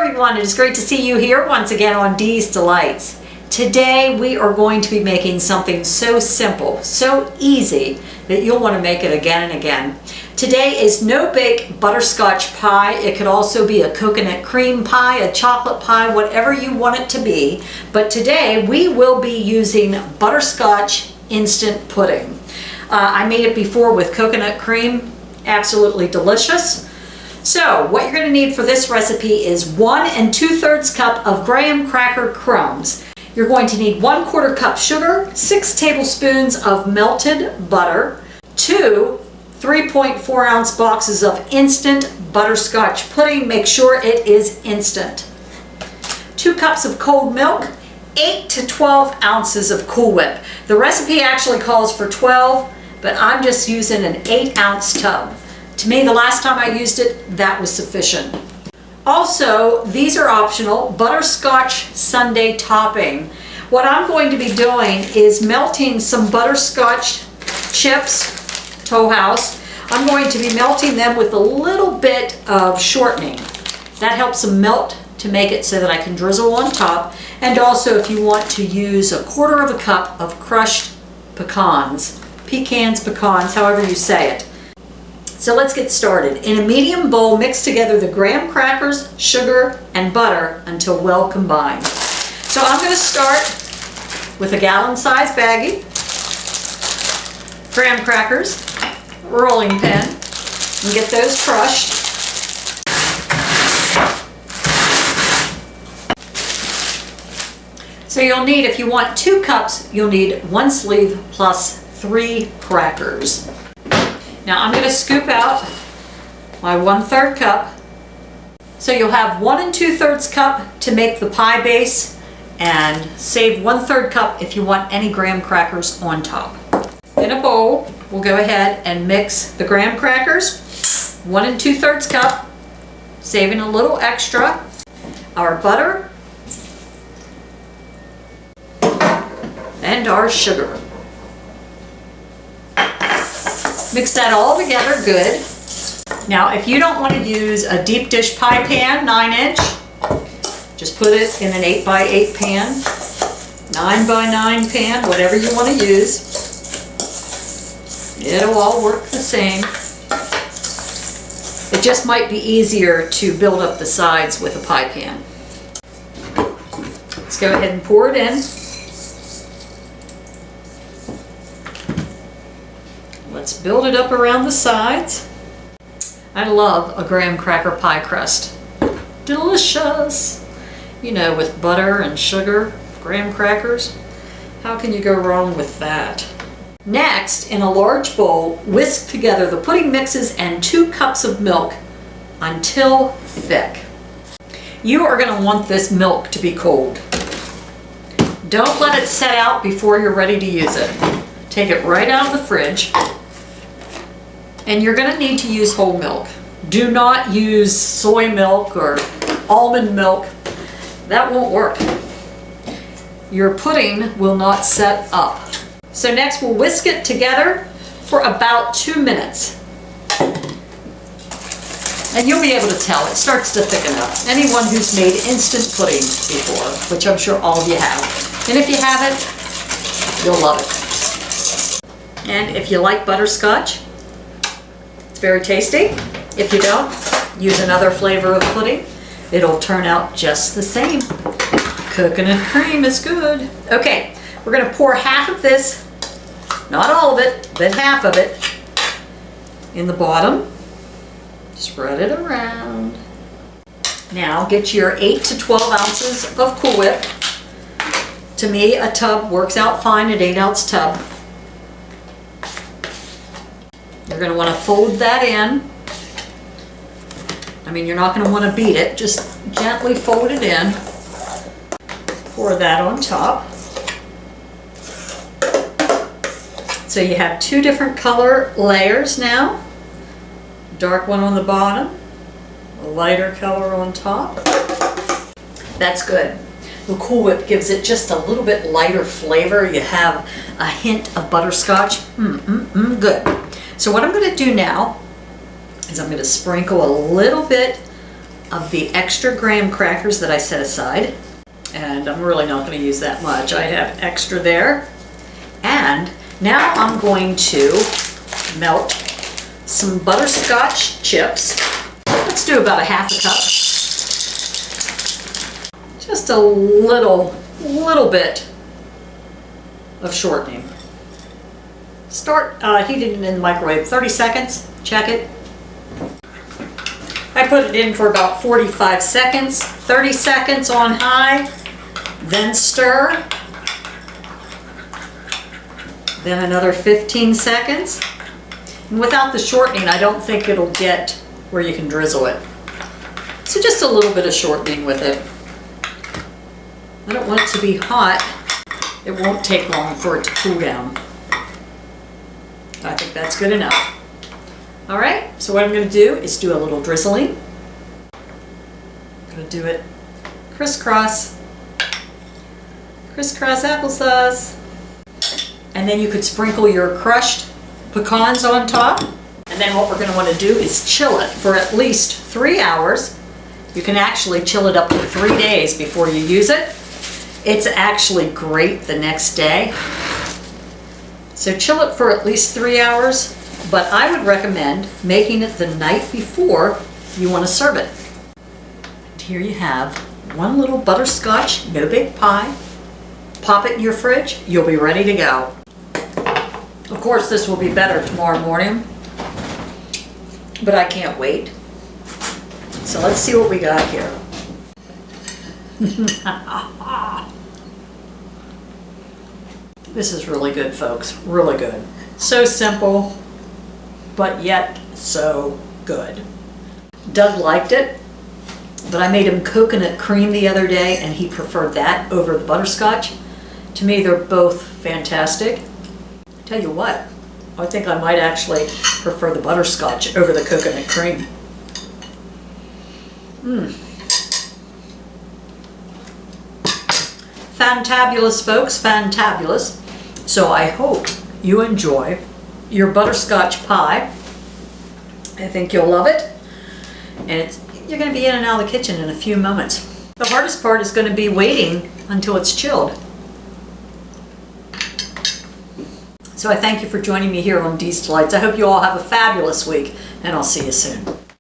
everyone, it is great to see you here once again on Dee's Delights. Today we are going to be making something so simple, so easy that you'll want to make it again and again. Today is no bake butterscotch pie. It could also be a coconut cream pie, a chocolate pie, whatever you want it to be. But today we will be using butterscotch instant pudding. I made it before with coconut cream, absolutely delicious. So what you're going to need for this recipe is 1 2/3 cup of graham cracker crumbs. You're going to need 1/4 cup sugar, 6 tablespoons of melted butter, 2 3.4 ounce boxes of instant butterscotch pudding. Make sure it is instant. 2 cups of cold milk, 8 to 12 ounces of Cool Whip. The recipe actually calls for 12, but I'm just using an 8-ounce tub. To me, the last time I used it, that was sufficient. Also, these are optional, butterscotch sundae topping. What I'm going to be doing is melting some butterscotch chips, Toll House. I'm going to be melting them with a little bit of shortening. That helps them melt to make it so that I can drizzle on top. And also if you want to use 1/4 cup of crushed pecans, however you say it. So let's get started. In a medium bowl, mix together the graham crackers, sugar, and butter until well combined. So I'm going to start with a gallon-sized baggie, graham crackers, rolling pin, and get those crushed. So you'll need, if you want 2 cups, you'll need 1 sleeve plus 3 crackers. Now I'm going to scoop out my 1/3 cup. So you'll have 1 2/3 cup to make the pie base, and save 1/3 cup if you want any graham crackers on top. In a bowl, we'll go ahead and mix the graham crackers, 1 2/3 cup, saving a little extra, our butter, and our sugar. Mix that all together good. Now, if you don't want to use a deep dish pie pan, 9-inch, just put it in an 8x8 pan, 9x9 pan, whatever you want to use. It'll all work the same. It just might be easier to build up the sides with a pie pan. Let's go ahead and pour it in. Let's build it up around the sides. I love a graham cracker pie crust. Delicious! You know, with butter and sugar, graham crackers. How can you go wrong with that? Next, in a large bowl, whisk together the pudding mixes and 2 cups of milk until thick. You are going to want this milk to be cold. Don't let it set out before you're ready to use it. Take it right out of the fridge. And you're going to need to use whole milk. Do not use soy milk or almond milk. That won't work. Your pudding will not set up. So next we'll whisk it together for about 2 minutes. And you'll be able to tell it starts to thicken up. Anyone who's made instant pudding before, which I'm sure all of you have. And if you haven't, you'll love it. And if you like butterscotch, it's very tasty. If you don't, use another flavor of pudding. It'll turn out just the same. Coconut cream is good. Okay, we're going to pour half of this, not all of it, but half of it, in the bottom. Spread it around. Now get your 8 to 12 ounces of Cool Whip. To me, a tub works out fine, an 8-ounce tub. You're going to want to fold that in. I mean, you're not going to want to beat it, just gently fold it in. Pour that on top. So you have 2 different color layers now. Dark one on the bottom, a lighter color on top. That's good. The Cool Whip gives it just a little bit lighter flavor. You have a hint of butterscotch. Good. So what I'm going to do now is I'm going to sprinkle a little bit of the extra graham crackers that I set aside. And I'm really not going to use that much. I have extra there. And now I'm going to melt some butterscotch chips. Let's do about a half a cup. Just a little bit of shortening. Start heating it in the microwave, 30 seconds, check it. I put it in for about 45 seconds, 30 seconds on high, then stir, then another 15 seconds. And without the shortening, I don't think it'll get where you can drizzle it. So just a little bit of shortening with it. I don't want it to be hot. It won't take long for it to cool down. I think that's good enough. All right, so what I'm going to do is do a little drizzling. I'm going to do it crisscross, crisscross applesauce. And then you could sprinkle your crushed pecans on top. And then what we're going to want to do is chill it for at least 3 hours. You can actually chill it up to 3 days before you use it. It's actually great the next day. So chill it for at least 3 hours, but I would recommend making it the night before you want to serve it. And here you have one little butterscotch no-bake pie. Pop it in your fridge, you'll be ready to go. Of course, this will be better tomorrow morning, but I can't wait. So let's see what we got here. This is really good, folks, really good. So simple, but yet so good. Doug liked it, but I made him coconut cream the other day and he preferred that over the butterscotch. To me, they're both fantastic. Tell you what, I think I might actually prefer the butterscotch over the coconut cream. Fantabulous, folks, fantabulous. So I hope you enjoy your butterscotch pie. I think you'll love it. And you're going to be in and out of the kitchen in a few moments. The hardest part is going to be waiting until it's chilled. So I thank you for joining me here on Dee's Delights. I hope you all have a fabulous week, and I'll see you soon.